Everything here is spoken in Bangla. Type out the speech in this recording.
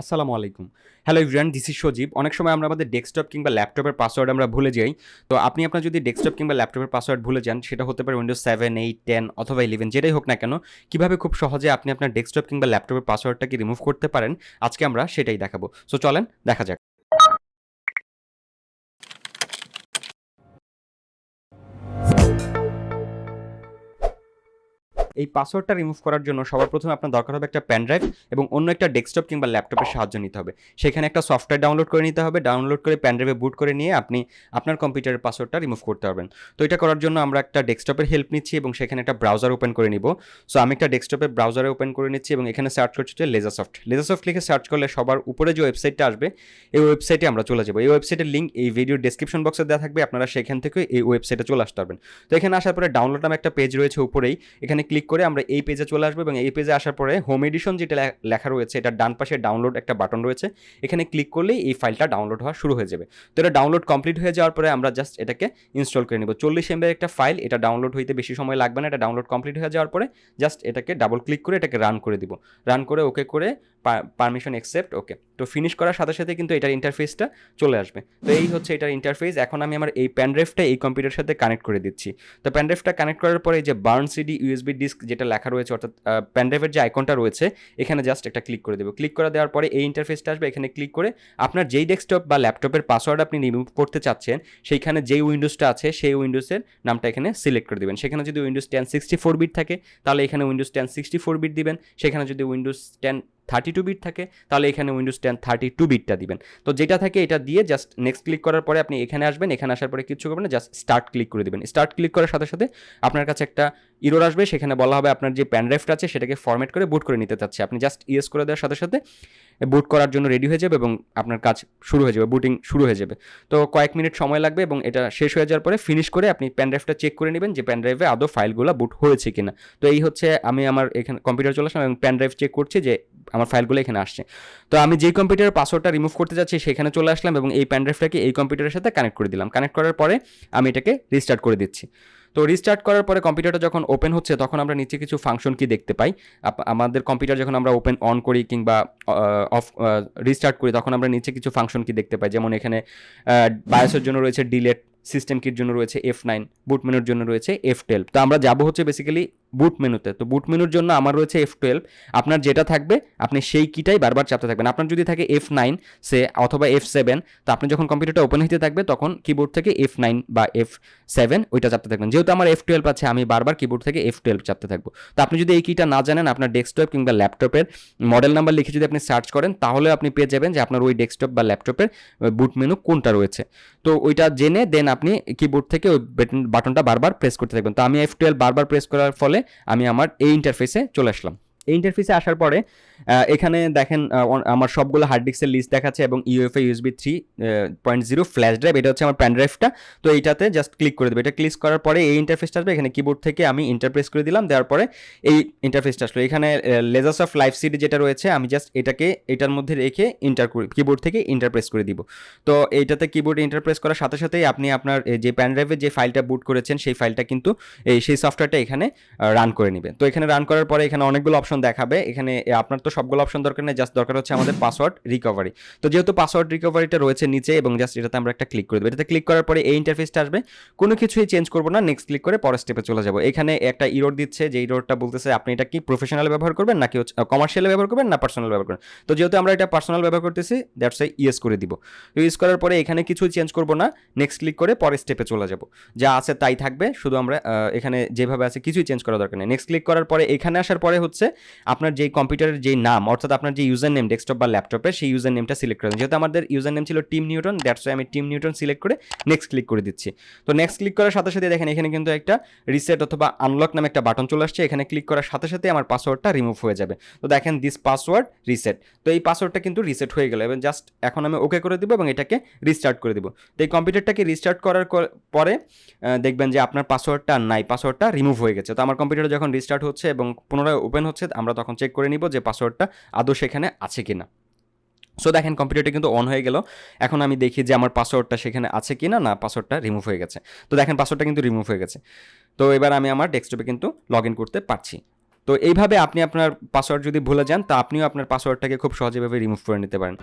আসসালামু আলাইকুম। হ্যালো এভরিওয়ান, দিস ইজ সজীব। অনেক সময় আমরা আমাদের ডেস্কটপ কিংবা ল্যাপটপের পাসওয়ার্ড আমরা ভুলে যাই। তো আপনি আপনার যদি ডেস্কটপ কিংবা ল্যাপটপের পাসওয়ার্ড ভুলে যান, সেটা হতে পারে উইন্ডোজ 7, 8, 10 অথবা 11 যেটাই হোক না কেন, কিভাবে খুব সহজে আপনি আপনার ডেস্কটপ কিংবা ল্যাপটপের পাসওয়ার্ডটাকে রিমুভ করতে পারেন, আজকে আমরা সেটাই দেখাবো। সো চলেন দেখা যাক। এই পাসওয়ার্ডটা রিমুভ করার জন্য সবার প্রথমে আপনার দরকার হবে একটা পেন ড্রাইভ এবং অন্য একটা ডেস্কটপ কিংবা ল্যাপটপের সাহায্য নিতে হবে। সেখানে একটা সফটওয়্যার ডাউনলোড করে নিতে হবে। ডাউনলোড করে পেন ড্রাইভে বুট করে নিয়ে আপনি আপনার কম্পিউটারের পাসওয়ার্ডটা রিমুভ করতে পারবেন। তো এটা করার জন্য আমরা একটা ডেস্কটপের হেল্প নিচ্ছি এবং সেখানে একটা ব্রাউজার ওপেন করে নিব। সো আমি একটা ডেস্কটপের ব্রাউজারে ওপেন করে নিচ্ছি এবং এখানে সার্চ করছি যে লেজাসফট লিখে সার্চ করলে সবার উপরে যে ওয়েবসাইটটা আসবে এই ওয়েবসাইটে আমরা চলে যাবো। এই ওয়েবসাইটের লিঙ্ক এই ভিডিওর ডেসক্রিপশন বক্সে দেওয়া থাকবে, আপনারা সেখান থেকে এই ওয়েবসাইটে চলে আসতে পারবেন। তো এখানে আসার পরে ডাউনলোড নামে একটা পেজ রয়েছে উপরেই, এখানে ক্লিক করে আমরা এই পেজে চলে আসবো এবং এই পেজে আসার পরে হোম এডিশন যেটা লেখা রয়েছে এটার ডান পাশে ডাউনলোড একটা বাটন রয়েছে, এখানে ক্লিক করলেই এই ফাইলটা ডাউনলোড হওয়া শুরু হয়ে যাবে। তো এটা ডাউনলোড কমপ্লিট হয়ে যাওয়ার পরে আমরা জাস্ট এটাকে ইনস্টল করে নিব। 40 MB একটা ফাইল, এটা ডাউনলোড হইতে বেশি সময় লাগবে না। এটা ডাউনলোড কমপ্লিট হয়ে যাওয়ার পরে জাস্ট এটাকে ডাবল ক্লিক করে এটাকে রান করে দিব। রান করে ওকে করে পারমিশন অ্যাকসেপ্ট, ওকে। তো ফিনিশ করার সাথে সাথে কিন্তু এটার ইন্টারফেসটা চলে আসবে। তো এই হচ্ছে এটার ইন্টারফেস। এখন আমি আমার এই প্যান ড্রাইভটা এই কম্পিউটারের সাথে কানেক্ট করে দিচ্ছি। তো প্যান ড্রাইভটা কানেক্ট করার পরে যে বার্ন সিডি ইউএসবি ডিস্ক যেটা লেখা রয়েছে, অর্থাৎ প্যান ড্রাইভের যে আইকনটা রয়েছে এখানে জাস্ট একটা ক্লিক করে দেবো। ক্লিক করে দেওয়ার পরে এই ইন্টারফেসটা আসবে। এখানে ক্লিক করে আপনার যেই ডেস্কটপ বা ল্যাপটপের পাসওয়ার্ড আপনি রিমুভ করতে চাচ্ছেন সেইখানে যেই উইন্ডোজটা আছে সেই উইন্ডোজের নামটা এখানে সিলেক্ট করে দেবেন। সেখানে যদি উইন্ডোজ 10 64 বিট থাকে তাহলে এখানে উইন্ডোজ 10 64 বিট দিবেন। সেখানে যদি উইন্ডোজ 10 32 বিট থাকে তাহলে এখানে উইন্ডোজ 10 32 বিটটা দিবেন। তো যেটা থাকে এটা দিয়ে জাস্ট নেক্সট ক্লিক করার পরে আপনি এখানে আসবেন। এখানে আসার পরে কিছু করবেন না, জাস্ট স্টার্ট ক্লিক করে দিবেন। স্টার্ট ক্লিক করার সাথে সাথে আপনার কাছে একটা ইরোর আসবে, সেখানে বলা হবে আপনার যে প্যান ড্রাইভটা আছে সেটাকে ফরম্যাট করে বুট করে নিতে চাচ্ছে। আপনি জাস্ট ইয়েস করে দেওয়ার সাথে সাথে বুট করার জন্য রেডি হয়ে যাবে এবং আপনার কাজ শুরু হয়ে যাবে, বুটিং শুরু হয়ে যাবে। তো কয়েক মিনিট সময় লাগবে এবং এটা শেষ হয়ে যাওয়ার পরে ফিনিশ করে আপনি প্যান ড্রাইভটা চেক করে নেবেন যে প্যান ড্রাইভে আদৌ ফাইলগুলো বুট হয়েছে কিনা। তো এই হচ্ছে আমি আমার এখানে কম্পিউটার চলে আসলাম এবং প্যান ড্রাইভ চেক করছি যে আমার ফাইলগুলো এখানে আসছে। তো আমি যেই কম্পিউটারের পাসওয়ার্ডটা রিমুভ করতে যাচ্ছি সেখানে চলে আসলাম এবং এই প্যান ড্রাইভটাকে এই কম্পিউটারের সাথে কানেক্ট করে দিলাম। কানেক্ট করার পরে আমি এটাকে রিস্টার্ট করে দিচ্ছি। তো রিস্টার্ট করার পরে কম্পিউটারটা যখন ওপেন হচ্ছে তখন আমরা নিচে কিছু ফাংশন কি দেখতে পাই। আমাদের কম্পিউটার যখন আমরা ওপেন অন করি কিংবা অফ রিস্টার্ট করি তখন আমরা নিচে কিছু ফাংশন কি দেখতে পাই, যেমন এখানে বায়োসের জন্য রয়েছে ডিলেট, সিস্টেম কির জন্য রয়েছে F9, বুট মেনুর জন্য রয়েছে F12। তো আমরা যাব হচ্ছে বেসিক্যালি বুট মেনুতে। তো বুট মেনুর জন্য আমার রয়েছে F12। আপনার যেটা থাকবে আপনি সেই কিটাই বারবার চাপতে থাকবেন। আপনার যদি থাকে F9 সে অথবা F7, তো আপনি যখন কম্পিউটারটা ওপেন হতে থাকবে তখন কিবোর্ড থেকে F9 বা F7 ওইটা চাপতে থাকবেন। যেহেতু আমার F12 আছে আমি বারবার কিবোর্ড থেকে F12 চাপতে থাকবো। তো আপনি যদি এই কিটা না জানেন, আপনার ডেস্কটপ কিংবা ল্যাপটপের মডেল নাম্বার লিখে যদি আপনি সার্চ করেন তাহলে আপনি পেয়ে যাবেন যে আপনার ওই ডেস্কটপ বা ল্যাপটপের বুট মেনু কোনটা রয়েছে। তো ওইটা জেনে দেন আপনি কিবোর্ড থেকে ওই বাটনটা বারবার প্রেস করতে থাকবেন। তো আমি F12 বারবার প্রেস করার ফলে আমি আমার এই ইন্টারফেসে চলে আসলাম। এই ইন্টারফেসে আসার পরে এখানে দেখেন আমার সবগুলো হার্ড ডিস্কের লিস্ট দেখাচ্ছে এবং ইউএফএ ইউএসবি 3.0 ফ্ল্যাশ ড্রাইভ, এটা হচ্ছে আমার প্যান ড্রাইভটা। তো এইটাতে জাস্ট ক্লিক করে দেবে। এটা ক্লিক করার পরে এই ইন্টারফেসটা আসবে। এখানে কিবোর্ড থেকে আমি ইন্টারপ্রেস করে দিলাম, দেওয়ার পরে এই ইন্টারফেসটা আসলো। এখানে লেজারসফট লাইভ সিডি যেটা রয়েছে আমি জাস্ট এটাকে এটার মধ্যে রেখে কিবোর্ড থেকে ইন্টারপ্রেস করে দিব। তো এইটাতে কিবোর্ডে ইন্টারপ্রেস করার সাথে সাথেই আপনি আপনার যে প্যান ড্রাইভে যে ফাইলটা বুট করেছেন সেই ফাইলটা কিন্তু সেই সফটওয়্যারটা এখানে রান করে নেবে। তো এখানে রান করার পরে এখানে অনেকগুলো অপশন দেখাবে। এখানে আপনার তো সবগুলো অপশন দরকার নেই, জাস্ট দরকার হচ্ছে আমাদের পাসওয়ার্ড রিকভারি। তো যেহেতু পাসওয়ার্ড রিকভারিটা রয়েছে নিচে এবং জাস্ট এটাতে আমরা একটা ক্লিক করে দেবো। এটাতে ক্লিক করার পরে এই ইন্টারফেসটা আসবে। কোনো কিছুই চেঞ্জ করবো না, নেক্সট ক্লিক করে পরের স্টেপে চলে যাবো। এখানে একটা ইরোর দিচ্ছে, যে ইরোরটা বলতেছে আপনি এটা কি প্রফেশনাল ব্যবহার করবেন নাকি কমার্শিয়াল ব্যবহার করবেন না পার্সোনাল ব্যবহার করবেন। তো যেহেতু আমরা এটা পার্সোনাল ব্যবহার করতেছি দ্যাটস ওয়াই ইয়েস করে দিব। ইউজ করার পরে এখানে কিছুই চেঞ্জ করবো না, নেক্সট ক্লিক করে পরের স্টেপে চলে যাব। যা আছে তাই থাকবে, শুধু আমরা এখানে যেভাবে আছে কিছুই চেঞ্জ করা দরকার নেই। নেক্সট ক্লিক করার পরে এখানে আসার পরে হচ্ছে আপনার যেই কম্পিউটারের যেই নাম, অর্থাৎ আপনার যে ইউজার নেম ডেস্কটপ বা ল্যাপটপে সেই ইউজার নেমটা সিলেক্ট করে দেন। যেহেতু আমাদের ইউজার নেম ছিল টিম নিউটন, দ্যাটস ওয়াই আমি টিম নিউটন সিলেক্ট করে নেক্সট ক্লিক করে দিচ্ছি। তো নেক্সট ক্লিক করার সাথে সাথে দেখেন এখানে কিন্তু একটা রিসেট অথবা আনলক নামে একটা বাটন চলে আসছে। এখানে ক্লিক করার সাথে সাথে আমার পাসওয়ার্ডটা রিমুভ হয়ে যাবে। তো দেখেন দিস পাসওয়ার্ড রিসেট। তো এই পাসওয়ার্ডটা কিন্তু রিসেট হয়ে গেল এবং জাস্ট এখন আমি ওকে করে দিব এবং এটাকে রিস্টার্ট করে দিব। তো এই কম্পিউটারটাকে রিস্টার্ট করার পরে দেখবেন যে আপনার পাসওয়ার্ডটা নাই, পাসওয়ার্ডটা রিমুভ হয়ে গেছে। তো আমার কম্পিউটার যখন রিস্টার্ট হচ্ছে এবং পুনরায় ওপেন হচ্ছে আমরা তখন চেক করে নিব যে পাসওয়ার্ডটা আদৌ সেখানে আছে কিনা। সো দেখেন কম্পিউটারটা কিন্তু অন হয়ে গেল। এখন আমি দেখি যে আমার পাসওয়ার্ডটা সেখানে আছে কিনা, না পাসওয়ার্ডটা রিমুভ হয়ে গেছে। তো দেখেন পাসওয়ার্ডটা কিন্তু রিমুভ হয়ে গেছে। তো এবার আমি আমার ডেস্কটপে কিন্তু লগ ইন করতে পারছি। তো এইভাবে আপনি আপনার পাসওয়ার্ড যদি ভুলে যান তা আপনিও আপনার পাসওয়ার্ডটাকে খুব সহজেভাবে রিমুভ করে নিতে পারেন।